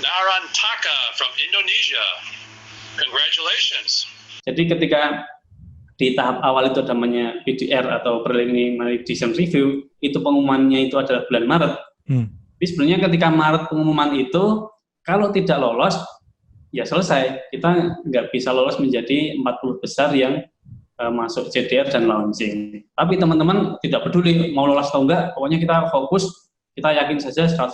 Narantaka from Indonesia. Congratulations. Jadi ketika di tahap awal itu namanya PDR atau Preliminary Decision Review, itu pengumumannya itu adalah bulan Maret. Jadi sebenarnya ketika Maret pengumuman itu, kalau tidak lolos, ya selesai. Kita nggak bisa lolos menjadi 40 besar yang masuk CDR dan launching. Tapi teman-teman tidak peduli mau lolos atau enggak, pokoknya kita fokus, kita yakin saja 100%.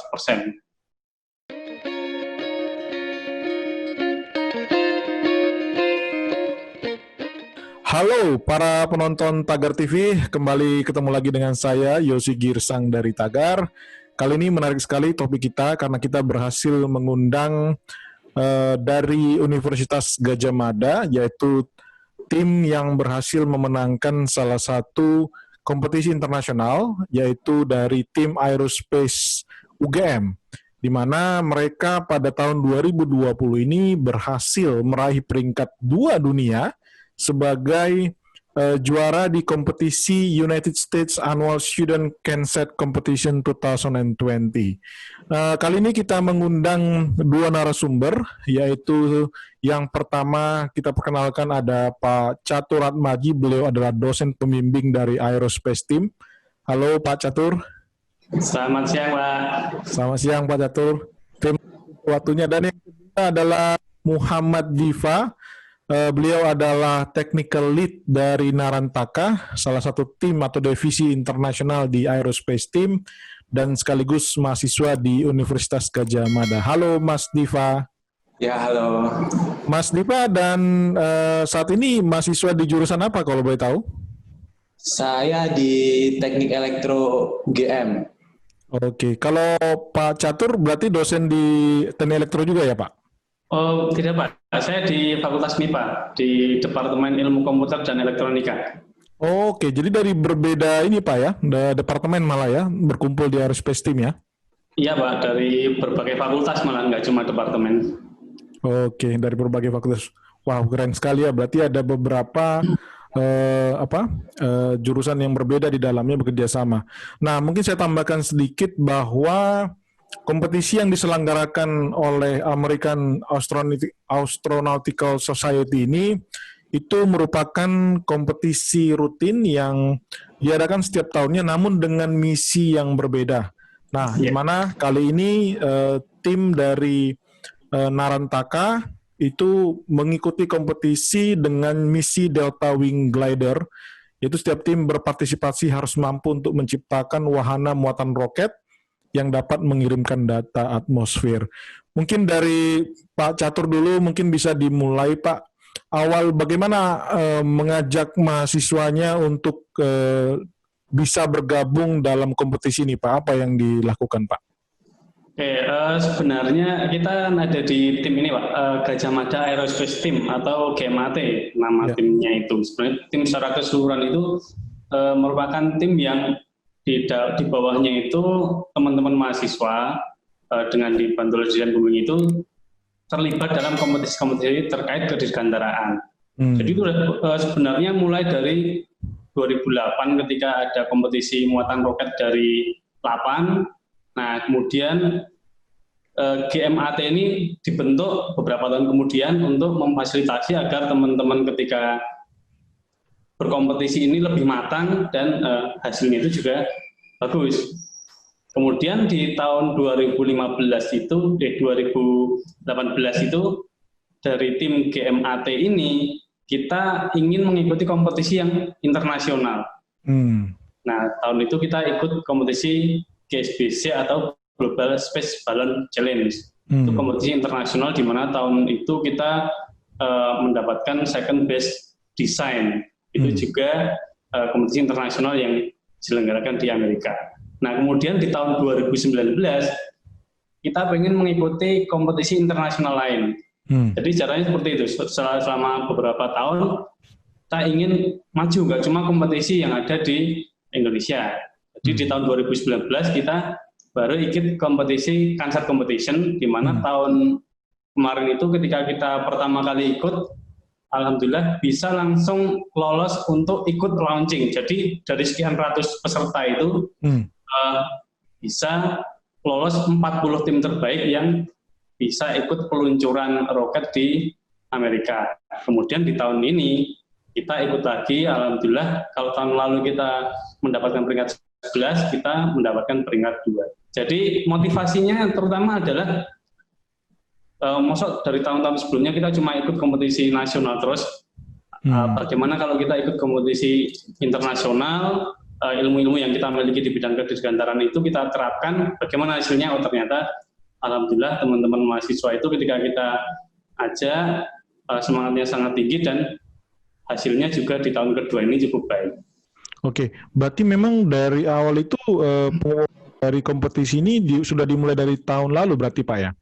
Halo para penonton Tagar TV, kembali ketemu lagi dengan saya Yosi Girsang dari Tagar. Kali ini menarik sekali topik kita karena kita berhasil mengundang dari Universitas Gadjah Mada, yaitu tim yang berhasil memenangkan salah satu kompetisi internasional, yaitu dari tim Aerospace UGM, di mana mereka pada tahun 2020 ini berhasil meraih peringkat 2 dunia sebagai juara di kompetisi United States Annual Student CanSat Competition 2020. Kali ini kita mengundang dua narasumber, yaitu yang pertama kita perkenalkan ada Pak Catur Atmaji, beliau adalah dosen pembimbing dari Aerospace Team. Halo Pak Catur. Selamat siang Pak. Selamat siang Pak Catur. Terima kasih waktunya. Dan yang kedua adalah Muhammad Diva. Beliau adalah technical lead dari Narantaka, salah satu tim atau divisi internasional di Aerospace Team, dan sekaligus mahasiswa di Universitas Gadjah Mada. Halo Mas Diva. Ya, halo. Mas Diva, dan saat ini mahasiswa di jurusan apa kalau boleh tahu? Saya di Teknik Elektro UGM. Oke, kalau Pak Catur berarti dosen di Teknik Elektro juga ya Pak? Oh tidak Pak, saya di Fakultas MIPA, di Departemen Ilmu Komputer dan Elektronika. Oke, jadi dari berbeda ini Pak ya, departemen malah ya, berkumpul di Aerospace Team ya? Iya Pak, dari berbagai fakultas malah, nggak cuma departemen. Oke, dari berbagai fakultas. Wow, keren sekali ya, berarti ada beberapa jurusan yang berbeda di dalamnya bekerja sama. Nah, mungkin saya tambahkan sedikit bahwa kompetisi yang diselenggarakan oleh American Astronautical Society ini itu merupakan kompetisi rutin yang diadakan setiap tahunnya, namun dengan misi yang berbeda. Nah, di mana kali ini tim dari Narantaka itu mengikuti kompetisi dengan misi Delta Wing Glider, yaitu setiap tim berpartisipasi harus mampu untuk menciptakan wahana muatan roket yang dapat mengirimkan data atmosfer. Mungkin dari Pak Catur dulu, mungkin bisa dimulai Pak. Awal bagaimana mengajak mahasiswanya untuk bisa bergabung dalam kompetisi ini Pak? Apa yang dilakukan Pak? Oke, sebenarnya kita ada di tim ini Pak, Gadjah Mada Aerospace Team atau GMAT nama timnya itu. Sebenarnya tim secara keseluruhan itu merupakan tim yang di bawahnya itu teman-teman mahasiswa dengan dibantu oleh Dirjen Pembimbing itu terlibat dalam kompetisi-kompetisi terkait kedirgantaraan. Jadi itu sebenarnya mulai dari 2008 ketika ada kompetisi muatan roket dari LAPAN. Nah, kemudian GMAT ini dibentuk beberapa tahun kemudian untuk memfasilitasi agar teman-teman ketika berkompetisi ini lebih matang dan hasilnya itu juga bagus. Kemudian di tahun 2018 itu dari tim GMAT ini kita ingin mengikuti kompetisi yang internasional. Nah, tahun itu kita ikut kompetisi GSBC atau Global Space Balloon Challenge. Itu kompetisi internasional di mana tahun itu kita mendapatkan second best design. Itu juga kompetisi internasional yang diselenggarakan di Amerika. Nah, kemudian di tahun 2019 kita ingin mengikuti kompetisi internasional lain. Jadi caranya seperti itu. Selama beberapa tahun kita ingin maju, nggak cuma kompetisi yang ada di Indonesia. Jadi di tahun 2019 kita baru ikut kompetisi CanSat Competition, di mana tahun kemarin itu ketika kita pertama kali ikut, alhamdulillah bisa langsung lolos untuk ikut launching. Jadi dari sekian ratus peserta itu bisa lolos 40 tim terbaik yang bisa ikut peluncuran roket di Amerika. Kemudian di tahun ini kita ikut lagi, alhamdulillah kalau tahun lalu kita mendapatkan peringkat 11, kita mendapatkan peringkat 2. Jadi motivasinya terutama adalah maksud dari tahun-tahun sebelumnya kita cuma ikut kompetisi nasional terus. Bagaimana kalau kita ikut kompetisi internasional, ilmu-ilmu yang kita miliki di bidang kedirgantaran itu kita terapkan, bagaimana hasilnya? Oh ternyata alhamdulillah teman-teman mahasiswa itu ketika kita ajak semangatnya sangat tinggi dan hasilnya juga di tahun kedua ini cukup baik. Oke, berarti memang dari awal itu dari kompetisi ini sudah dimulai dari tahun lalu berarti Pak ya?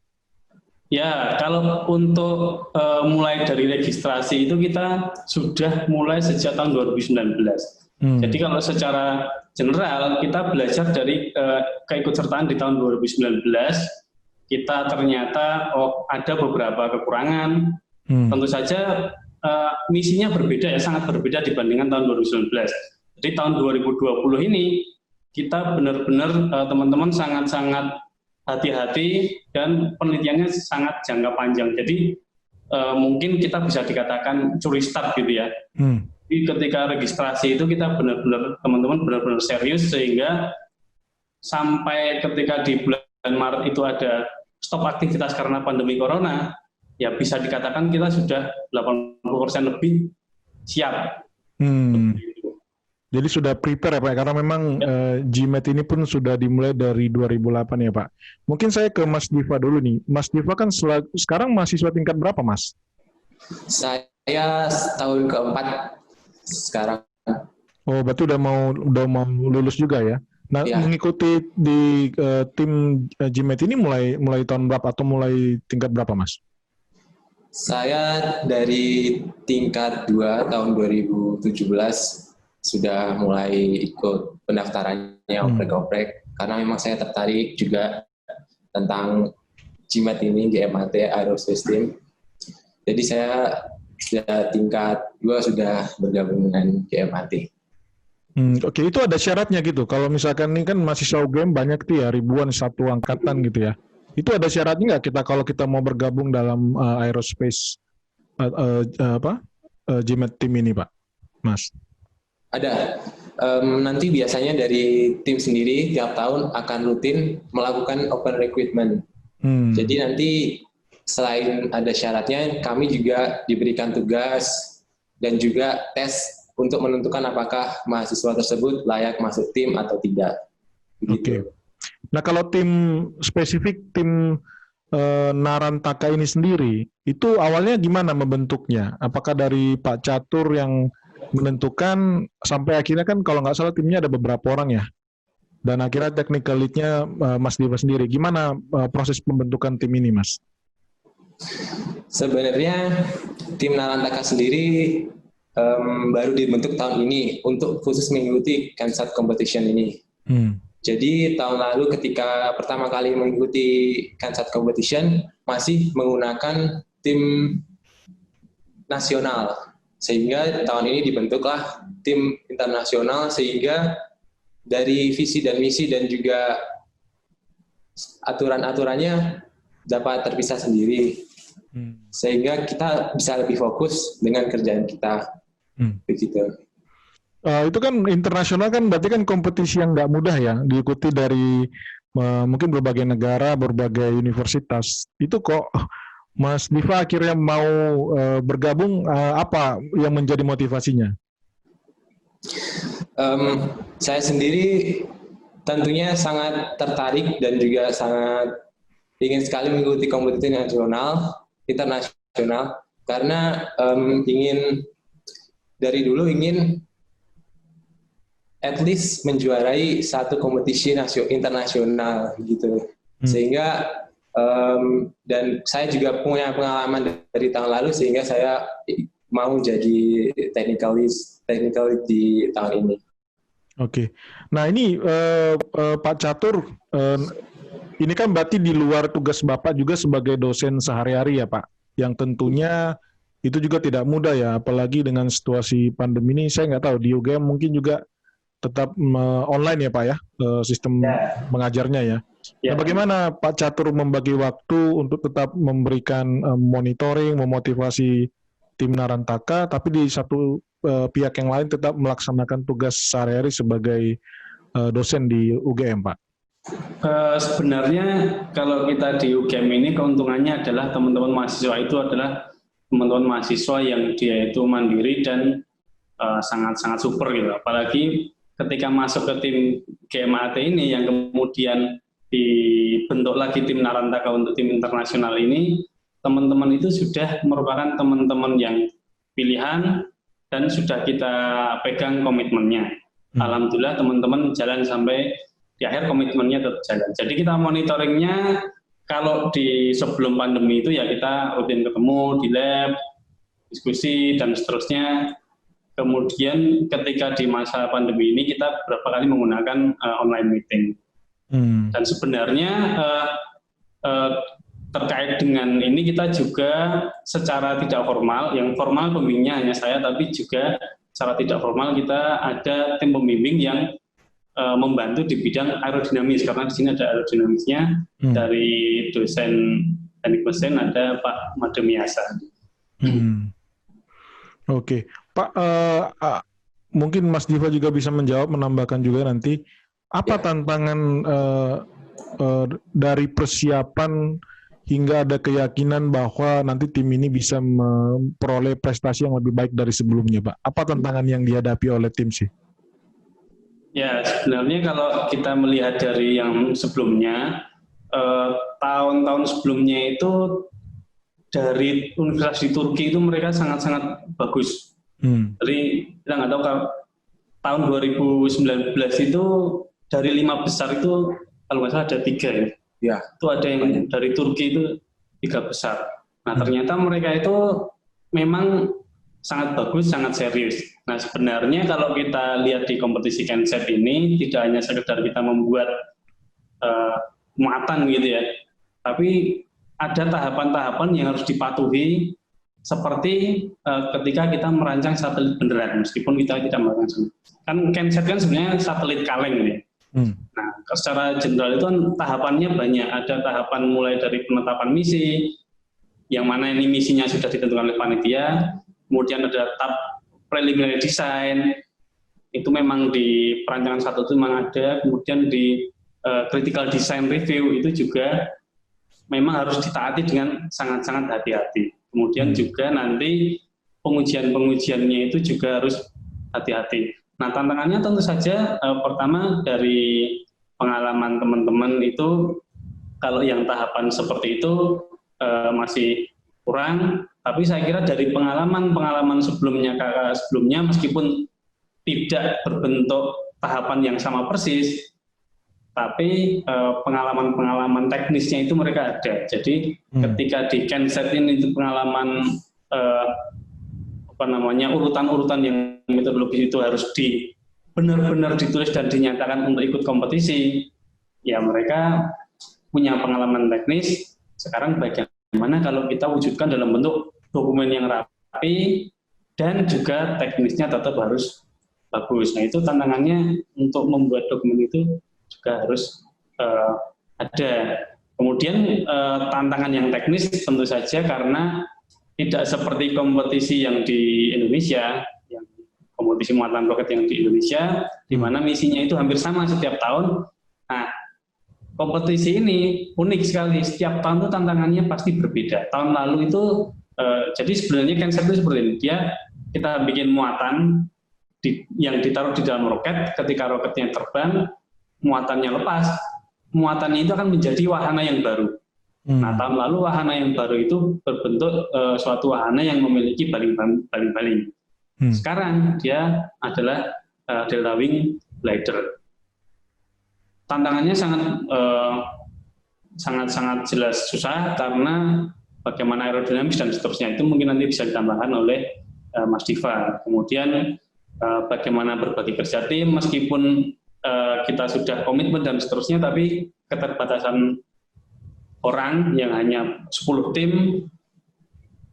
Ya, kalau untuk mulai dari registrasi itu kita sudah mulai sejak tahun 2019. Jadi kalau secara general kita belajar dari keikutsertaan di tahun 2019, kita ternyata ada beberapa kekurangan. Tentu saja misinya berbeda ya, sangat berbeda dibandingkan tahun 2019. Jadi tahun 2020 ini kita benar-benar teman-teman sangat-sangat hati-hati dan penelitiannya sangat jangka panjang. Jadi mungkin kita bisa dikatakan curi start gitu ya. Jadi ketika registrasi itu kita benar-benar teman-teman benar-benar serius sehingga sampai ketika di bulan Maret itu ada stop aktivitas karena pandemi corona, ya bisa dikatakan kita sudah 80% lebih siap. Jadi sudah prepare ya Pak, karena memang GMAT ini pun sudah dimulai dari 2008 ya Pak. Mungkin saya ke Mas Diva dulu nih. Mas Diva kan sekarang mahasiswa tingkat berapa Mas? Saya tahun keempat sekarang. Oh, berarti udah mau lulus juga ya. Nah, ya. Mengikuti di tim GMAT ini mulai tahun berapa atau mulai tingkat berapa Mas? Saya dari tingkat 2 tahun 2017 sudah mulai ikut pendaftarannya oprek-oprek karena memang saya tertarik juga tentang GMAT ini, GMAT Aerospace Team. Jadi saya sudah tingkat 2 sudah bergabung dengan GMAT. Oke, itu ada syaratnya gitu. Kalau misalkan ini kan mahasiswa UGM banyak tuh ya, ribuan satu angkatan gitu ya. Itu ada syaratnya nggak kalau kita mau bergabung dalam aerospace GMAT Team ini Pak, Mas? Ada. Nanti biasanya dari tim sendiri tiap tahun akan rutin melakukan open recruitment. Jadi nanti selain ada syaratnya, kami juga diberikan tugas dan juga tes untuk menentukan apakah mahasiswa tersebut layak masuk tim atau tidak. Begitu. Oke. Nah kalau tim spesifik tim Narantaka ini sendiri, itu awalnya gimana membentuknya? Apakah dari Pak Catur yang menentukan sampai akhirnya kan kalau nggak salah timnya ada beberapa orang ya? Dan akhirnya technical lead-nya Mas Diva sendiri. Gimana proses pembentukan tim ini Mas? Sebenarnya tim Narantaka sendiri baru dibentuk tahun ini untuk khusus mengikuti CANSAT competition ini. Jadi tahun lalu ketika pertama kali mengikuti CANSAT competition masih menggunakan tim nasional, sehingga tahun ini dibentuklah tim internasional sehingga dari visi dan misi dan juga aturan-aturannya dapat terpisah sendiri, sehingga kita bisa lebih fokus dengan kerjaan kita. Begitu. Itu kan internasional kan berarti kan kompetisi yang nggak mudah ya, diikuti dari mungkin berbagai negara, berbagai universitas. Itu kok Mas Diva akhirnya mau bergabung, apa yang menjadi motivasinya? Saya sendiri tentunya sangat tertarik dan juga sangat ingin sekali mengikuti kompetisi internasional, karena dari dulu ingin at least menjuarai satu kompetisi internasional gitu. Sehingga dan saya juga punya pengalaman dari tahun lalu sehingga saya mau jadi technical lead di tahun ini. Oke. Nah ini Pak Catur, ini kan berarti di luar tugas Bapak juga sebagai dosen sehari-hari ya Pak, yang tentunya itu juga tidak mudah ya, apalagi dengan situasi pandemi ini. Saya nggak tahu di UGM mungkin juga tetap online ya Pak ya, sistem mengajarnya ya. Nah, bagaimana Pak Catur membagi waktu untuk tetap memberikan monitoring, memotivasi tim Narantaka, tapi di satu pihak yang lain tetap melaksanakan tugas sehari-hari sebagai dosen di UGM, Pak? Sebenarnya kalau kita di UGM ini keuntungannya adalah teman-teman mahasiswa itu adalah teman-teman mahasiswa yang dia itu mandiri dan sangat-sangat super gitu. Apalagi ketika masuk ke tim GMAT ini yang kemudian dibentuk lagi tim Narantaka untuk tim internasional ini, teman-teman itu sudah merupakan teman-teman yang pilihan dan sudah kita pegang komitmennya. Alhamdulillah teman-teman jalan sampai di akhir, komitmennya tetap jalan. Jadi kita monitoringnya kalau di sebelum pandemi itu ya kita rutin ketemu di lab, diskusi dan seterusnya. Kemudian ketika di masa pandemi ini kita beberapa kali menggunakan online meeting. Dan sebenarnya terkait dengan ini kita juga secara tidak formal, yang formal pembimbingnya hanya saya, tapi juga secara tidak formal kita ada tim pembimbing yang membantu di bidang aerodinamis, karena di sini ada aerodinamisnya dari dosen teknik mesin ada Pak Mademiasa. Oke, Pak, mungkin Mas Diva juga bisa menjawab, menambahkan juga nanti apa tantangan dari persiapan hingga ada keyakinan bahwa nanti tim ini bisa memperoleh prestasi yang lebih baik dari sebelumnya, Pak? Apa tantangan yang dihadapi oleh tim sih? Ya, sebenarnya kalau kita melihat dari yang sebelumnya, tahun-tahun sebelumnya itu dari universitas di Turki itu mereka sangat-sangat bagus. Jadi kita nggak tahu kalau tahun 2019 itu dari 5 besar itu kalau nggak salah ada 3 ya. Ya. Itu ada yang dari Turki itu 3 besar. Nah ternyata mereka itu memang sangat bagus, sangat serius. Nah sebenarnya kalau kita lihat di kompetisi Kenset ini tidak hanya sekedar kita membuat muatan gitu ya, tapi ada tahapan-tahapan yang harus dipatuhi seperti ketika kita merancang satelit beneran, meskipun kita tidak merancang. Kan Kenset kan sebenarnya satelit kaleng ya. Nah, secara general itu kan tahapannya banyak. Ada tahapan mulai dari penetapan misi, yang mana ini misinya sudah ditentukan oleh panitia. Kemudian ada tahap preliminary design, itu memang di perancangan satu itu memang ada. Kemudian di critical design review itu juga memang harus ditaati dengan sangat-sangat hati-hati. Kemudian juga nanti pengujian-pengujiannya itu juga harus hati-hati. Nah, tantangannya tentu saja pertama dari pengalaman teman-teman itu kalau yang tahapan seperti itu masih kurang, tapi saya kira dari pengalaman sebelumnya meskipun tidak berbentuk tahapan yang sama persis, tapi pengalaman-pengalaman teknisnya itu mereka ada. Jadi ketika di Kenset ini itu pengalaman urutan-urutan yang metodologis itu harus benar-benar ditulis dan dinyatakan untuk ikut kompetisi, ya mereka punya pengalaman teknis. Sekarang bagaimana kalau kita wujudkan dalam bentuk dokumen yang rapi dan juga teknisnya tetap harus bagus. Nah itu tantangannya untuk membuat dokumen itu juga harus ada. Kemudian tantangan yang teknis tentu saja karena tidak seperti kompetisi yang di Indonesia, yang kompetisi muatan roket yang di Indonesia, di mana misinya itu hampir sama setiap tahun. Nah, kompetisi ini unik sekali, setiap tahun itu tantangannya pasti berbeda. Tahun lalu itu, jadi sebenarnya Kenset itu seperti ini, kita bikin muatan yang ditaruh di dalam roket, ketika roketnya terbang, muatannya lepas, muatannya itu akan menjadi wahana yang baru. Nah, tahun lalu wahana yang baru itu berbentuk suatu wahana yang memiliki baling-baling. Sekarang dia adalah Delta Wing Glider. Tantangannya sangat jelas susah karena bagaimana aerodinamis dan seterusnya itu mungkin nanti bisa ditambahkan oleh Mas Diva. Kemudian bagaimana berbagi kerja tim meskipun kita sudah komitmen dan seterusnya, tapi keterbatasan orang yang hanya 10 tim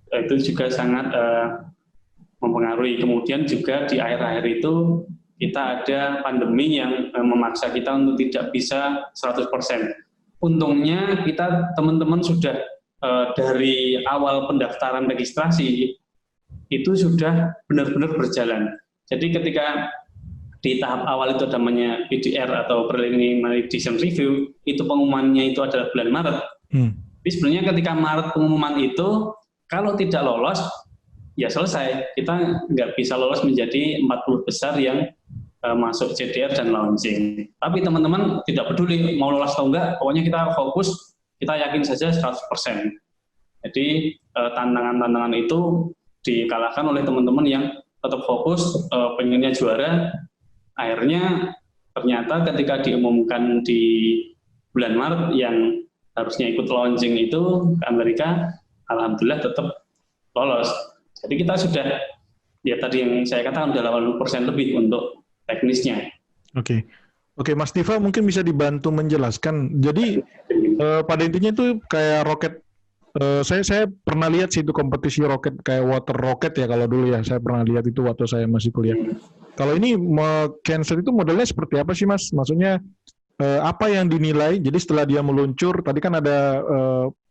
itu juga sangat mempengaruhi. Kemudian juga di akhir-akhir itu kita ada pandemi yang memaksa kita untuk tidak bisa 100%. untungnya kita teman-teman sudah dari awal pendaftaran registrasi itu sudah benar-benar berjalan. Jadi ketika di tahap awal itu namanya PDR atau Preliminary Decision Review, itu pengumumannya itu adalah bulan Maret. Tapi sebenarnya ketika Maret pengumuman itu, kalau tidak lolos, ya selesai. Kita nggak bisa lolos menjadi 40 besar yang masuk CDR dan launching. Tapi teman-teman tidak peduli mau lolos atau enggak, pokoknya kita fokus, kita yakin saja 100%. Jadi tantangan-tantangan itu dikalahkan oleh teman-teman yang tetap fokus, pengennya juara. Akhirnya ternyata ketika diumumkan di bulan Maret yang harusnya ikut launching itu ke Amerika, alhamdulillah tetap lolos. Jadi kita sudah, ya tadi yang saya katakan sudah 80% lebih untuk teknisnya. Oke, Mas Diva mungkin bisa dibantu menjelaskan. Jadi pada intinya itu kayak roket. Saya pernah lihat sih itu kompetisi roket kayak water rocket ya kalau dulu ya. Saya pernah lihat itu waktu saya masih kuliah. Kalau ini Cancer itu modelnya seperti apa sih Mas? Maksudnya apa yang dinilai? Jadi setelah dia meluncur, tadi kan ada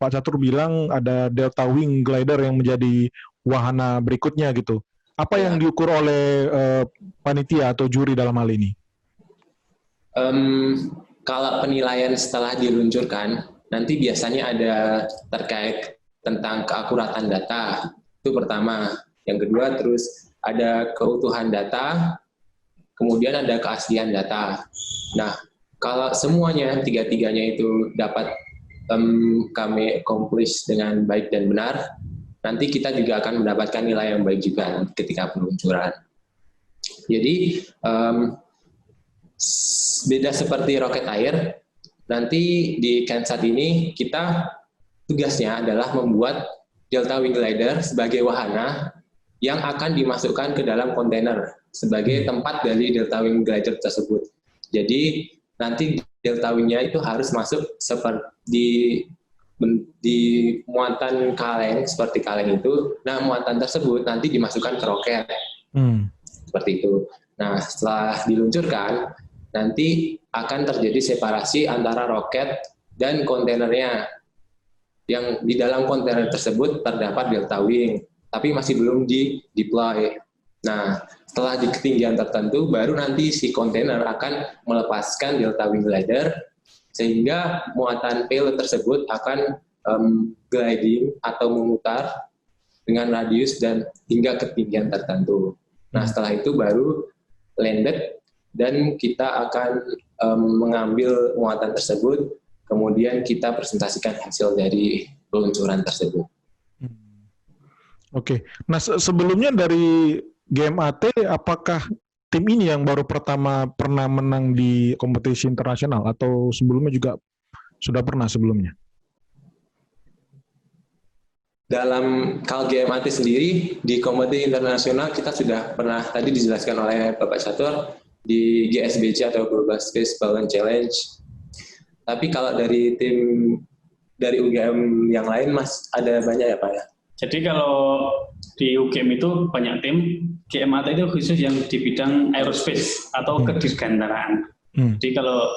Pak Catur bilang ada Delta Wing Glider yang menjadi wahana berikutnya gitu. Apa yang diukur oleh panitia atau juri dalam hal ini? Kalau penilaian setelah diluncurkan, nanti biasanya ada terkait tentang keakuratan data. Itu pertama. Yang kedua, terus ada keutuhan data, kemudian ada keaslian data. Nah, kalau semuanya, tiga-tiganya itu dapat kami accomplish dengan baik dan benar, nanti kita juga akan mendapatkan nilai yang baik juga ketika peluncuran. Jadi, beda seperti roket air, nanti di CanSat ini kita tugasnya adalah membuat Delta Wing Glider sebagai wahana yang akan dimasukkan ke dalam kontainer sebagai tempat dari Delta Wing Glider tersebut. Jadi nanti Delta Wing-nya itu harus masuk seperti di muatan kaleng, seperti kaleng itu. Nah, muatan tersebut nanti dimasukkan ke roket. Seperti itu. Nah, setelah diluncurkan, nanti akan terjadi separasi antara roket dan kontainernya. Yang di dalam kontainer tersebut terdapat Delta Wing, tapi masih belum di-deploy. Nah, setelah di ketinggian tertentu, baru nanti si kontainer akan melepaskan Delta Wing Glider, sehingga muatan payload tersebut akan gliding atau memutar dengan radius dan hingga ketinggian tertentu. Nah, setelah itu baru landed, dan kita akan mengambil muatan tersebut, kemudian kita presentasikan hasil dari peluncuran tersebut. Oke. Nah, sebelumnya dari GMAT, apakah tim ini yang baru pertama pernah menang di kompetisi internasional atau sebelumnya juga sudah pernah sebelumnya? Dalam GMAT sendiri, di kompetisi internasional kita sudah pernah, tadi dijelaskan oleh Bapak Catur, di GSBC atau Global Space Balloon Challenge. Tapi kalau dari tim dari UGM yang lain, Mas, ada banyak ya Pak ya? Jadi kalau di UGM itu banyak tim, GMAT itu khusus yang di bidang aerospace atau kedirgantaraan. Jadi kalau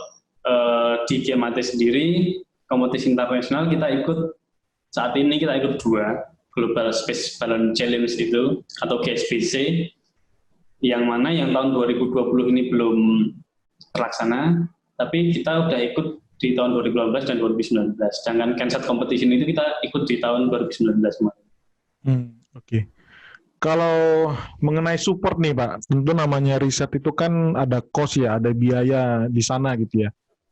di GMAT sendiri, kompetisi internasional kita ikut, saat ini kita ikut 2, Global Space Balloon Challenge itu, atau GSBC, yang mana yang tahun 2020 ini belum terlaksana, tapi kita udah ikut di tahun 2018 dan 2019. Sedangkan CanSat Competition itu kita ikut di tahun 2019 kemarin. Oke. Kalau mengenai support nih Pak, tentu namanya riset itu kan ada cost ya, ada biaya di sana gitu ya.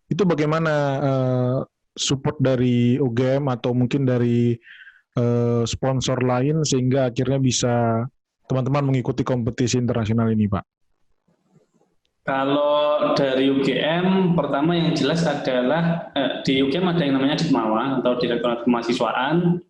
Itu bagaimana support dari UGM atau mungkin dari sponsor lain sehingga akhirnya bisa teman-teman mengikuti kompetisi internasional ini Pak? Kalau dari UGM, pertama yang jelas adalah di UGM ada yang namanya Ditmawa atau Direktorat Kemahasiswaan.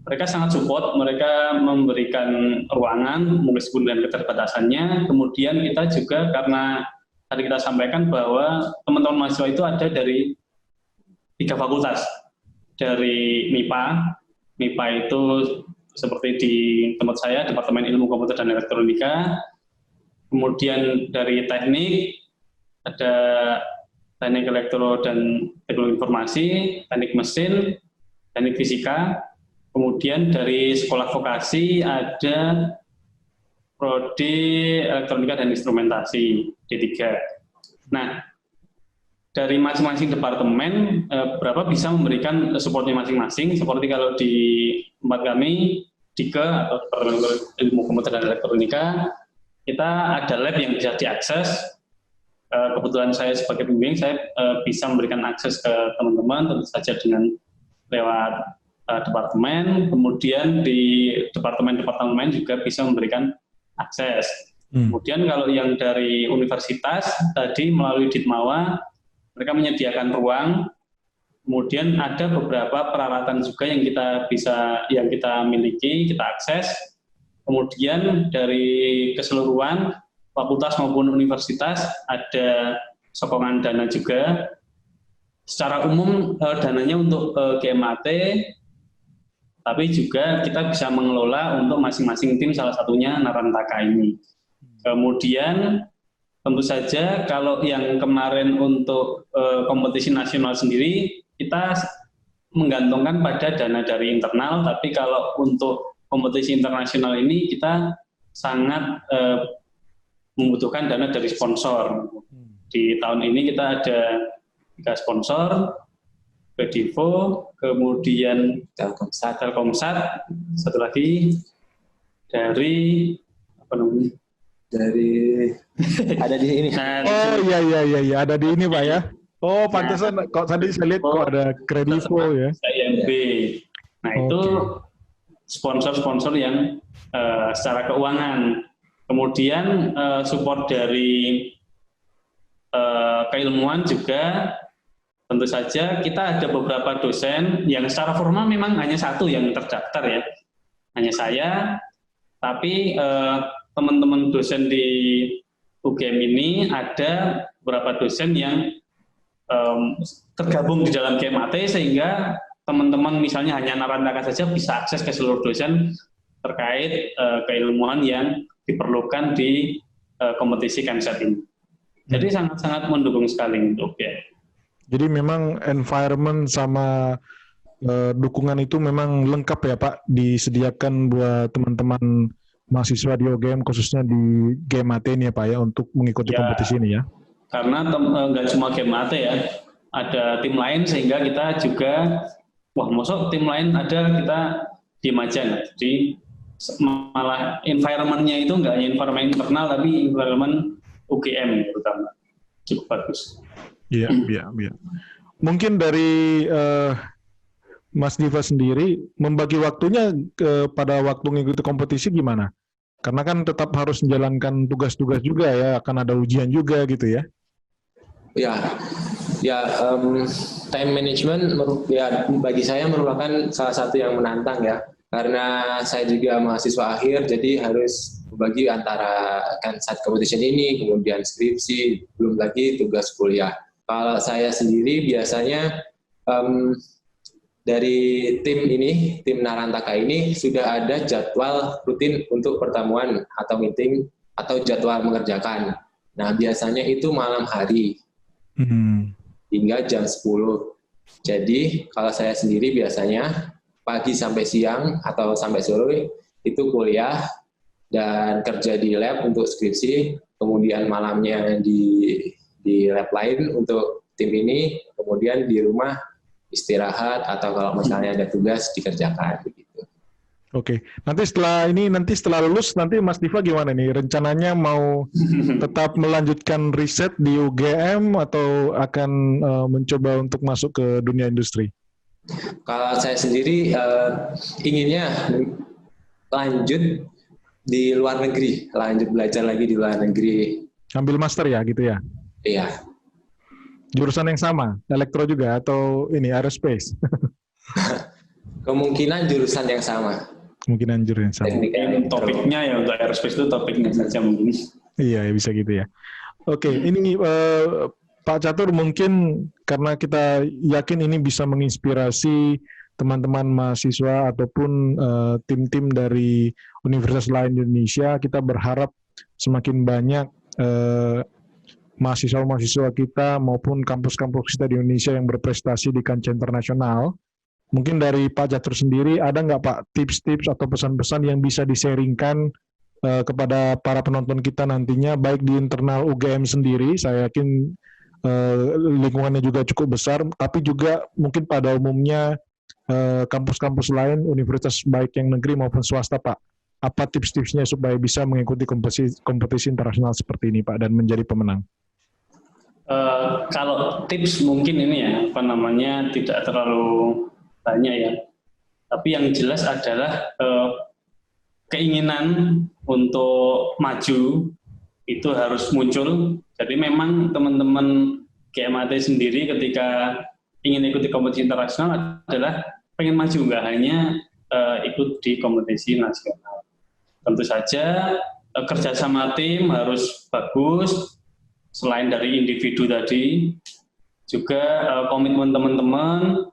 Mereka sangat support, mereka memberikan ruangan meskipun dengan keterbatasannya. Kemudian kita juga karena tadi kita sampaikan bahwa teman-teman mahasiswa itu ada dari 3 fakultas. Dari MIPA itu seperti di tempat saya, Departemen Ilmu Komputer dan Elektronika. Kemudian dari teknik, ada teknik elektro dan teknologi informasi, teknik mesin, teknik fisika. Kemudian dari sekolah vokasi ada prodi elektronika dan instrumentasi D3. Nah, dari masing-masing departemen berapa bisa memberikan supportnya masing-masing. Seperti kalau di tempat kami DIKE atau Departemen Ilmu Komputer dan Elektronika, kita ada lab yang bisa diakses. Kebetulan saya sebagai pembimbing, saya bisa memberikan akses ke teman-teman, tentu saja dengan lewat departemen. Kemudian di departemen-departemen lain juga bisa memberikan akses. Kemudian kalau yang dari universitas, tadi melalui Ditmawa, mereka menyediakan ruang. Kemudian ada beberapa peralatan juga yang kita miliki, kita akses. Kemudian dari keseluruhan fakultas maupun universitas ada sokongan dana juga. Secara umum dananya untuk GMAT, tapi juga kita bisa mengelola untuk masing-masing tim, salah satunya Narantaka ini. Kemudian tentu saja kalau yang kemarin untuk kompetisi nasional sendiri, kita menggantungkan pada dana dari internal, tapi kalau untuk kompetisi internasional ini kita sangat membutuhkan dana dari sponsor. Di tahun ini kita ada 3 sponsor, Bedivo, kemudian Telkomsat, satu lagi dari apa namanya? Ada di sini. Oh iya, ada di ini Pak ya. Oh, pantesan kok tadi saya lihat kok ada Kredivo ya. IMB. Nah, itu sponsor-sponsor yang secara keuangan. Kemudian support dari keilmuan juga, tentu saja kita ada beberapa dosen yang secara formal memang hanya satu yang terdaftar ya, hanya saya, tapi teman-teman dosen di UGM ini ada beberapa dosen yang tergabung di dalam GMAT, sehingga teman-teman misalnya hanya Narantaka saja bisa akses ke seluruh dosen terkait keilmuan yang diperlukan di kompetisi KEMSAT ini. Jadi sangat-sangat mendukung sekali untuk UGM. Jadi memang environment sama dukungan itu memang lengkap ya Pak, disediakan buat teman-teman mahasiswa di UGM, khususnya di GMAT ini ya Pak ya, untuk mengikuti kompetisi ini ya. Karena nggak cuma GMAT ya, ada tim lain, sehingga kita juga, masuk tim lain ada, kita diem aja. Jadi malah environment-nya itu nggak hanya environment internal, tapi environment UGM terutama cukup bagus. Iya. Mungkin dari Mas Diva sendiri membagi waktunya pada waktu mengikuti kompetisi gimana? Karena kan tetap harus menjalankan tugas-tugas juga ya, akan ada ujian juga gitu ya. Time management ya bagi saya merupakan salah satu yang menantang ya. Karena saya juga mahasiswa akhir, jadi harus membagi antara KEMSAT competition ini, kemudian skripsi, belum lagi tugas kuliah. Kalau saya sendiri biasanya dari tim Narantaka ini sudah ada jadwal rutin untuk pertemuan atau meeting atau jadwal mengerjakan. Nah, biasanya itu malam hari hingga jam 10. Jadi, kalau saya sendiri biasanya pagi sampai siang atau sampai sore itu kuliah dan kerja di lab untuk skripsi, kemudian malamnya di lab lain untuk tim ini, kemudian di rumah istirahat atau kalau misalnya ada tugas dikerjakan begitu. Oke. Nanti setelah lulus nanti Mas Diva gimana nih? Rencananya mau tetap melanjutkan riset di UGM atau akan mencoba untuk masuk ke dunia industri? Kalau saya sendiri inginnya lanjut di luar negeri, lanjut belajar lagi di luar negeri. Ambil master ya gitu ya? Iya. Jurusan yang sama, elektro juga atau ini aerospace? Kemungkinan jurusan yang sama. Kemungkinan jurusan yang sama. Topiknya ya untuk aerospace itu topiknya saja mungkin. Iya, bisa gitu ya. Oke, ini Pak Catur, mungkin karena kita yakin ini bisa menginspirasi teman-teman mahasiswa ataupun tim-tim dari universitas lain di Indonesia, kita berharap semakin banyak mahasiswa-mahasiswa kita maupun kampus-kampus kita di Indonesia yang berprestasi di kancah internasional. Mungkin dari Pak Catur sendiri, ada nggak Pak tips-tips atau pesan-pesan yang bisa di-sharingkan kepada para penonton kita nantinya, baik di internal UGM sendiri, saya yakin lingkungannya juga cukup besar, tapi juga mungkin pada umumnya kampus-kampus lain, universitas baik yang negeri maupun swasta, Pak. Apa tips-tipsnya supaya bisa mengikuti kompetisi internasional seperti ini, Pak, dan menjadi pemenang? Kalau tips mungkin ini ya, tidak terlalu banyak ya. Tapi yang jelas adalah keinginan untuk maju itu harus muncul. Jadi memang teman-teman GMAT sendiri ketika ingin ikuti kompetisi internasional adalah pengen maju, nggak hanya ikut di kompetisi nasional. Tentu saja kerjasama tim harus bagus. Selain dari individu tadi, juga komitmen teman-teman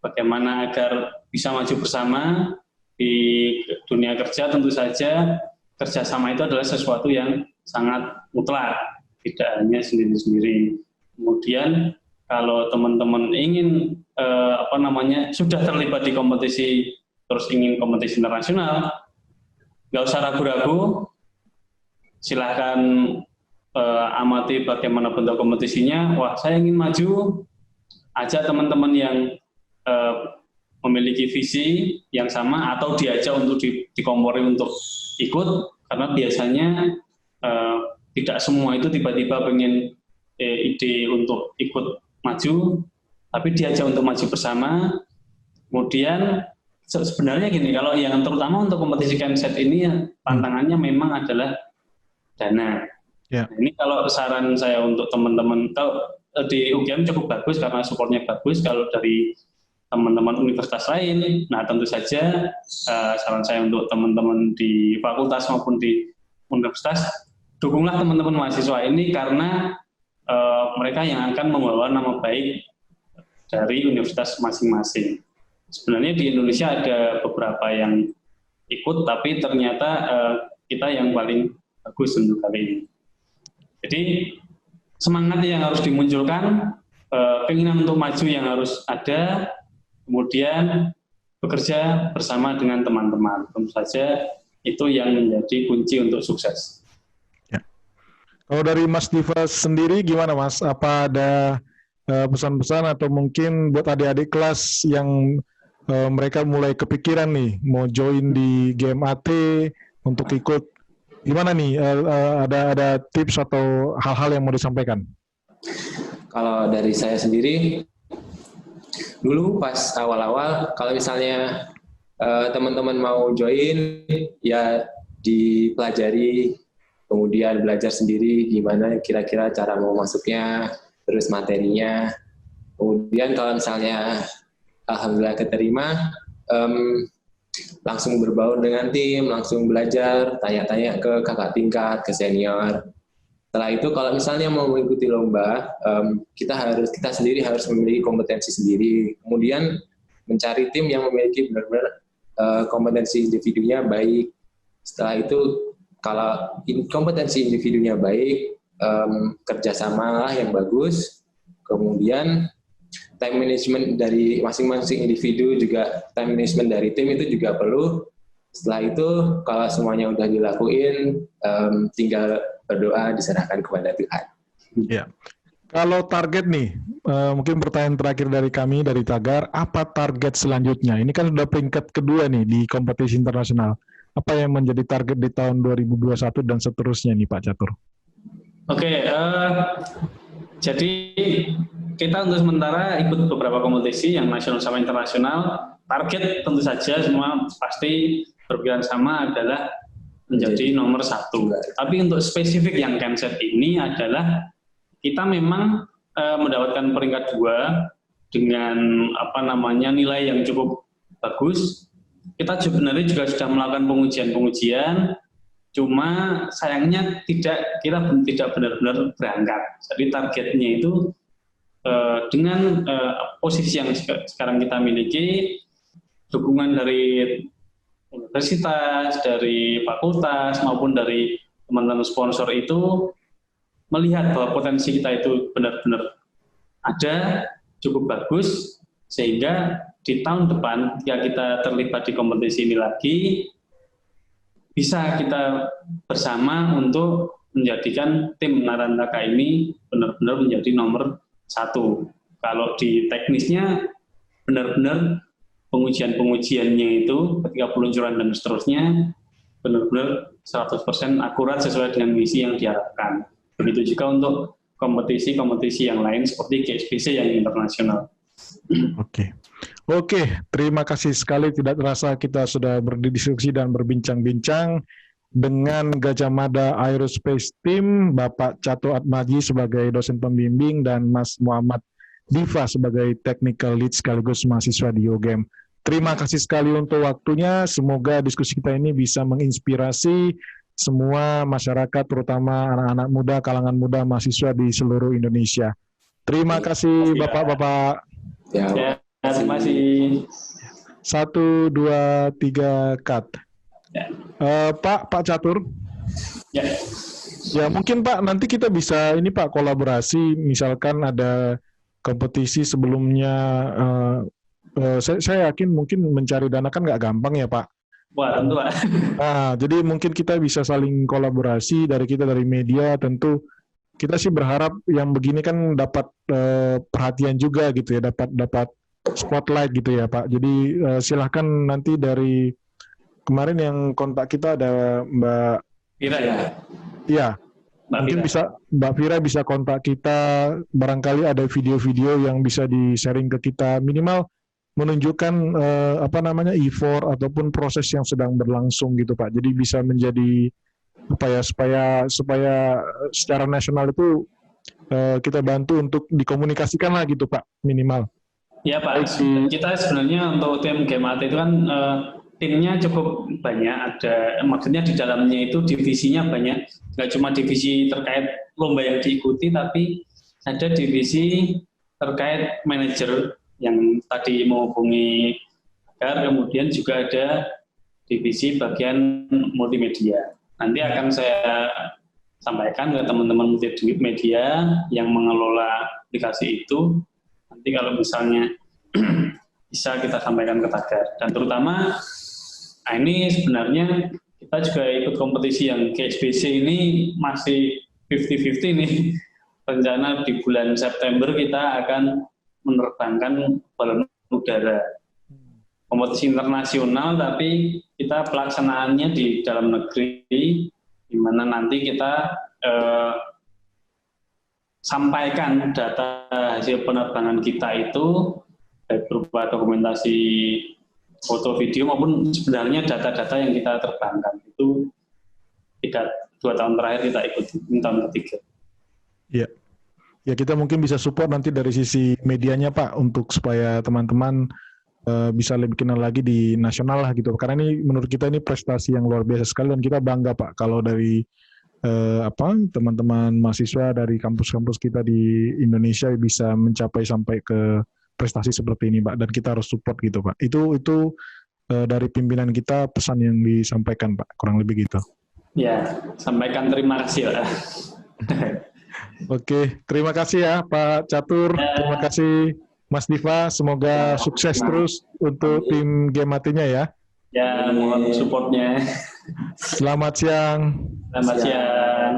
bagaimana agar bisa maju bersama di dunia kerja. Tentu saja kerjasama itu adalah sesuatu yang sangat mutlak, tidak hanya sendiri-sendiri. Kemudian kalau teman-teman ingin sudah terlibat di kompetisi terus ingin kompetisi internasional, nggak usah ragu-ragu, silahkan amati bagaimana bentuk kompetisinya. Wah, saya ingin maju, ajak teman-teman yang memiliki visi yang sama atau diajak untuk dikompori untuk ikut, karena biasanya tidak semua itu tiba-tiba pengen ide untuk ikut maju, tapi diajak untuk maju bersama. Kemudian sebenarnya gini, kalau yang terutama untuk kompetisi Kemset ini tantangannya memang adalah dana. Yeah. Nah, ini kalau saran saya untuk teman-teman, kalau di UGM cukup bagus karena supportnya bagus. Kalau dari teman-teman universitas lain, nah tentu saja saran saya untuk teman-teman di fakultas maupun di universitas, dukunglah teman-teman mahasiswa ini karena mereka yang akan membawa nama baik dari universitas masing-masing. Sebenarnya di Indonesia ada beberapa yang ikut, tapi ternyata kita yang paling bagus untuk kali ini. Jadi semangat yang harus dimunculkan, keinginan untuk maju yang harus ada, kemudian bekerja bersama dengan teman-teman. Tentu saja itu yang menjadi kunci untuk sukses. Ya. Kalau dari Mas Diva sendiri gimana Mas? Apa ada pesan-pesan atau mungkin buat adik-adik kelas yang mereka mulai kepikiran nih mau join di GMAT untuk ikut? Gimana nih, ada tips atau hal-hal yang mau disampaikan? Kalau dari saya sendiri, dulu pas awal-awal, kalau misalnya teman-teman mau join, ya dipelajari, kemudian belajar sendiri gimana kira-kira cara mau masuknya, terus materinya. Kemudian kalau misalnya alhamdulillah keterima, langsung berbaur dengan tim, langsung belajar, tanya-tanya ke kakak tingkat, ke senior. Setelah itu kalau misalnya mau mengikuti lomba, kita sendiri harus memiliki kompetensi sendiri. Kemudian mencari tim yang memiliki benar-benar kompetensi individunya baik. Setelah itu kalau kompetensi individunya baik, kerjasamalah yang bagus. Kemudian time management dari masing-masing individu, juga time management dari tim itu juga perlu. Setelah itu kalau semuanya udah dilakuin, tinggal berdoa, diserahkan kepada Tuhan. Ya. Kalau target nih, mungkin pertanyaan terakhir dari kami dari Tagar, apa target selanjutnya? Ini kan sudah peringkat kedua nih di kompetisi internasional. Apa yang menjadi target di tahun 2021 dan seterusnya nih Pak Catur? Oke, jadi kita untuk sementara ikut beberapa kompetisi yang nasional sama internasional. Target tentu saja semua pasti berpikiran sama adalah menjadi nomor 1. Tapi untuk spesifik yang Kemset ini adalah kita memang mendapatkan peringkat 2 dengan nilai yang cukup bagus. Kita sebenarnya juga sudah melakukan pengujian, cuma sayangnya kita tidak benar-benar berangkat. Jadi targetnya itu dengan posisi yang sekarang kita miliki, dukungan dari universitas, dari fakultas, maupun dari teman-teman sponsor itu melihat bahwa potensi kita itu benar-benar ada, cukup bagus, sehingga di tahun depan ketika kita terlibat di kompetisi ini lagi, bisa kita bersama untuk menjadikan tim Narantaka ini benar-benar menjadi nomor 1. Kalau di teknisnya benar-benar pengujian-pengujiannya itu ketika peluncuran dan seterusnya benar-benar 100% akurat sesuai dengan misi yang diharapkan. Begitu juga untuk kompetisi-kompetisi yang lain seperti GSBC yang internasional. Oke, terima kasih sekali. Tidak terasa kita sudah berdiskusi dan berbincang-bincang dengan Gajah Mada Aerospace Team, Bapak Cato Atmaji sebagai dosen pembimbing dan Mas Muhammad Diva sebagai technical lead sekaligus mahasiswa di UGM. Terima kasih sekali untuk waktunya. Semoga diskusi kita ini bisa menginspirasi semua masyarakat, terutama anak-anak muda, kalangan muda, mahasiswa di seluruh Indonesia. Terima kasih Bapak-Bapak. Ya, terima kasih. 1, 2, 3, cut. Ya. Pak Catur. Ya. Ya mungkin Pak, nanti kita bisa ini Pak kolaborasi, misalkan ada kompetisi sebelumnya. Saya yakin mungkin mencari dana kan nggak gampang ya Pak. Wah, tentu Pak. Nah, jadi mungkin kita bisa saling kolaborasi dari media. Tentu kita sih berharap yang begini kan dapat perhatian juga gitu ya, dapat spotlight gitu ya Pak. Jadi silahkan nanti dari kemarin yang kontak kita ada Mbak Vira ya. Iya. Vira. Mungkin bisa Mbak Vira bisa kontak kita, barangkali ada video-video yang bisa di-sharing ke kita, minimal menunjukkan effort ataupun proses yang sedang berlangsung gitu Pak. Jadi bisa menjadi supaya secara nasional itu kita bantu untuk dikomunikasikan lah gitu Pak, minimal. Ya Pak, kita sebenarnya untuk tim GMAT itu kan timnya cukup banyak, maksudnya di dalamnya itu divisinya banyak, nggak cuma divisi terkait lomba yang diikuti, tapi ada divisi terkait manajer yang tadi menghubungi agar, kemudian juga ada divisi bagian multimedia. Nanti akan saya sampaikan ke teman-teman multimedia yang mengelola aplikasi itu. Nanti kalau misalnya bisa kita sampaikan ke Tagar. Dan terutama, ini sebenarnya kita juga ikut kompetisi yang GSBC ini masih 50-50 nih. Rencana di bulan September kita akan menerbangkan balon udara. Kompetisi internasional, tapi kita pelaksanaannya di dalam negeri, di mana nanti kita sampaikan data hasil penerbangan kita itu, baik berupa dokumentasi foto, video, maupun sebenarnya data-data yang kita terbangkan. Itu 2 tahun terakhir kita ikuti, ini tahun ketiga. Iya. Ya kita mungkin bisa support nanti dari sisi medianya Pak, untuk supaya teman-teman bisa lebih kenal lagi di nasional lah gitu. Karena ini menurut kita ini prestasi yang luar biasa sekali dan kita bangga Pak kalau dari teman-teman mahasiswa dari kampus-kampus kita di Indonesia bisa mencapai sampai ke prestasi seperti ini Pak, dan kita harus support gitu Pak. Itu dari pimpinan kita pesan yang disampaikan Pak, kurang lebih gitu. Ya, sampaikan terima kasih Pak. Oke, terima kasih ya Pak Catur, terima kasih Mas Diva, semoga sukses terus untuk tim GMAT-nya ya. Ya, mohon supportnya. Selamat siang. Selamat siang.